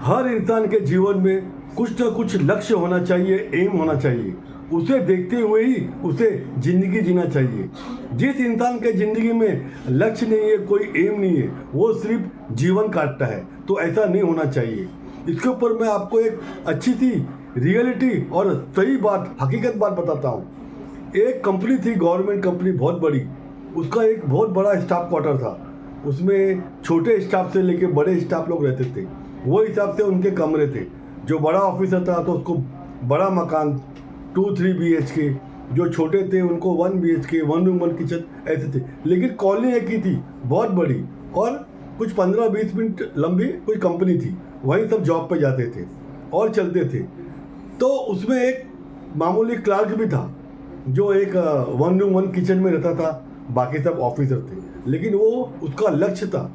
हर इंसान के जीवन में कुछ ना कुछ लक्ष्य होना चाहिए, एम होना चाहिए। उसे देखते हुए ही उसे ज़िंदगी जीना चाहिए। जिस इंसान के ज़िंदगी में लक्ष्य नहीं है, कोई एम नहीं है, वो सिर्फ जीवन काटता है, तो ऐसा नहीं होना चाहिए। इसके ऊपर मैं आपको एक अच्छी सी रियलिटी और सही बात, हकीकत बात बताता हूँ। एक कंपनी थी, गवर्नमेंट कंपनी बहुत बड़ी, उसका एक बहुत बड़ा स्टाफ क्वार्टर था। उसमें छोटे स्टाफ से लेके बड़े स्टाफ लोग रहते थे। वो हिसाब से उनके कमरे थे। जो बड़ा ऑफिसर था तो उसको बड़ा मकान 2-3 BHK, जो छोटे थे उनको 1 BHK, 1 रूम 1 किचन ऐसे थे। लेकिन कॉलोनी एक ही थी, बहुत बड़ी, और कुछ 15-20 मिनट लंबी कोई कंपनी थी। वहीं सब जॉब पे जाते थे और चलते थे। तो उसमें एक मामूली क्लार्क भी था, जो एक 1 रूम 1 किचन में रहता था। बाकी सब ऑफिसर थे, लेकिन वो उसका लक्ष्य था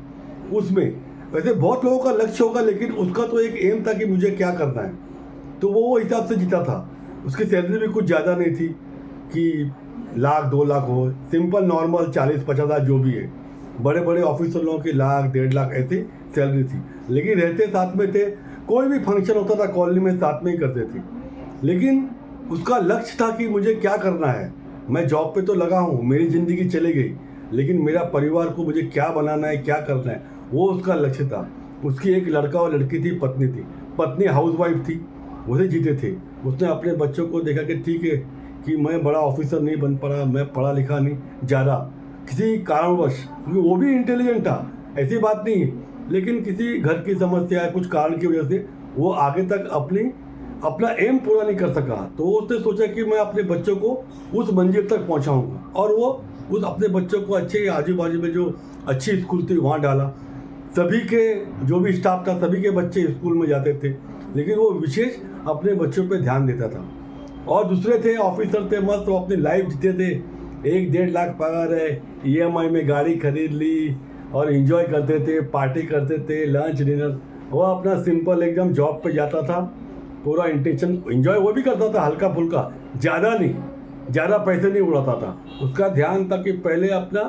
उसमें। वैसे बहुत लोगों का लक्ष्य होगा, लेकिन उसका तो एक एम था कि मुझे क्या करना है, तो वो हिसाब से जीता था। उसकी सैलरी भी कुछ ज़्यादा नहीं थी कि 1,00,000-2 लाख हो, सिंपल नॉर्मल 40-50 हज़ार जो भी है। बड़े बड़े ऑफिसर लोगों की 1,00,000-1.5 लाख ऐसी सैलरी थी। लेकिन रहते साथ में थे, कोई भी फंक्शन होता था कॉलोनी में साथ में ही करते थे। लेकिन उसका लक्ष्य था कि मुझे क्या करना है। मैं जॉब पे तो लगा हूँ, मेरी ज़िंदगी चली गई, लेकिन मेरा परिवार को मुझे क्या बनाना है, क्या करना है, वो उसका लक्ष्य था। उसकी एक लड़का और लड़की थी, पत्नी थी। पत्नी हाउसवाइफ थी, उसे जीते थे। उसने अपने बच्चों को देखा कि ठीक है कि मैं बड़ा ऑफिसर नहीं बन पड़ा, मैं पढ़ा लिखा नहीं ज़्यादा किसी कारणवश, क्योंकि वो भी इंटेलिजेंट था, ऐसी बात नहीं है, लेकिन किसी घर की समस्या, कुछ कारण की वजह से वो आगे तक अपना एम पूरा नहीं कर सका। तो उसने सोचा कि मैं अपने बच्चों को उस मंजिल तक पहुंचाऊंगा, और वो उस अपने बच्चों को अच्छे आजू बाजू में जो अच्छी स्कूल थी वहाँ डाला। सभी के जो भी स्टाफ था, सभी के बच्चे स्कूल में जाते थे, लेकिन वो विशेष अपने बच्चों पे ध्यान देता था। और दूसरे थे, ऑफिसर थे, मस्त, वो अपनी लाइफ जीते थे। 1-1.5 लाख पगार है, EMI में गाड़ी खरीद ली और एंजॉय करते थे, पार्टी करते थे, लंच डिनर। वो अपना सिंपल एकदम जॉब पे जाता था, पूरा इंटेंशन एंजॉय वो भी करता था, हल्का फुल्का, ज़्यादा नहीं, ज़्यादा पैसे नहीं उड़ाता था। उसका ध्यान था कि पहले अपना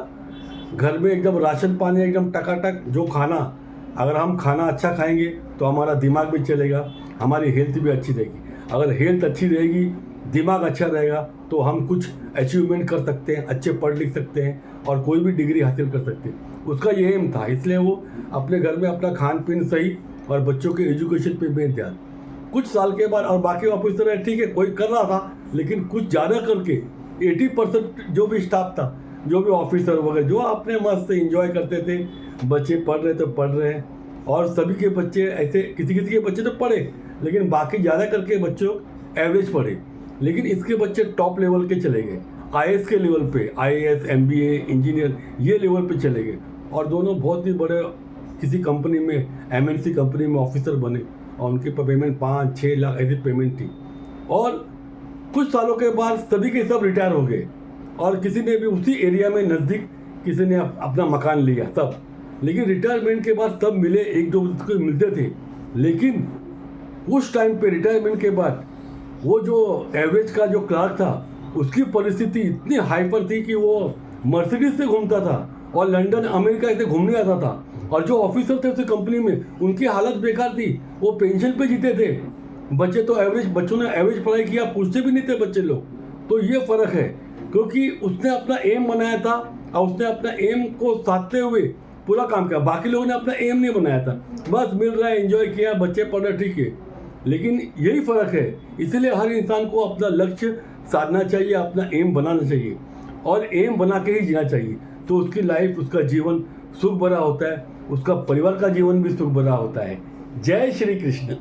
घर में एकदम राशन पानी एकदम टकाटक, जो खाना, अगर हम खाना अच्छा खाएंगे तो हमारा दिमाग भी चलेगा, हमारी हेल्थ भी अच्छी रहेगी। अगर हेल्थ अच्छी रहेगी, दिमाग अच्छा रहेगा, तो हम कुछ अचीवमेंट कर सकते हैं, अच्छे पढ़ लिख सकते हैं और कोई भी डिग्री हासिल कर सकते हैं। उसका ये एम था, इसलिए वो अपने घर में अपना खान पीन सही और बच्चों के एजुकेशन पे भी ध्यान। कुछ साल के बाद, और बाकी ऑफिसर है ठीक है, कोई कर रहा था, लेकिन कुछ ज़्यादा करके 80% जो भी स्टाफ था, जो भी ऑफिसर वगैरह, जो अपने मस्त से इंजॉय करते थे। बच्चे पढ़ रहे तो पढ़ रहे हैं, और सभी के बच्चे ऐसे, किसी किसी के बच्चे तो पढ़े, लेकिन बाकी ज़्यादा करके बच्चों एवरेज पढ़े। लेकिन इसके बच्चे टॉप लेवल के चले गए, IAS के लेवल पे, IAS, MBA, इंजीनियर, ये लेवल पे चले गए। और दोनों बहुत ही बड़े किसी कंपनी में, MNC कंपनी में ऑफिसर बने, और उनके पेमेंट 5-6 लाख ऐसी पेमेंट थी। और कुछ सालों के बाद सभी के सब रिटायर हो गए, और किसी ने भी उसी एरिया में नज़दीक किसी ने अपना मकान लिया सब। लेकिन रिटायरमेंट के बाद सब मिले, एक दो को मिलते थे। लेकिन उस टाइम पे रिटायरमेंट के बाद वो जो एवरेज का जो क्लार्क था, उसकी परिस्थिति इतनी हाइपर थी कि वो मर्सिडीज से घूमता था और लंदन, अमेरिका ऐसे घूमने आता था। और जो ऑफिसर थे उस कंपनी में, उनकी हालत बेकार थी, वो पेंशन पे जीते थे। बच्चे तो एवरेज, बच्चों ने एवरेज पढ़ाई किया, पूछते भी नहीं थे बच्चे लोग। तो ये फ़र्क है, क्योंकि उसने अपना एम बनाया था और उसने अपना एम को साधते हुए पूरा काम किया। बाकी लोगों ने अपना एम नहीं बनाया था, बस मिल रहा है, एंजॉय किया, बच्चे पढ़ रहे, ठीक है। लेकिन यही फ़र्क है। इसलिए हर इंसान को अपना लक्ष्य साधना चाहिए, अपना एम बनाना चाहिए, और एम बना के ही जीना चाहिए। तो उसकी लाइफ, उसका जीवन सुख भरा होता है, उसका परिवार का जीवन भी सुख भरा होता है। जय श्री कृष्ण।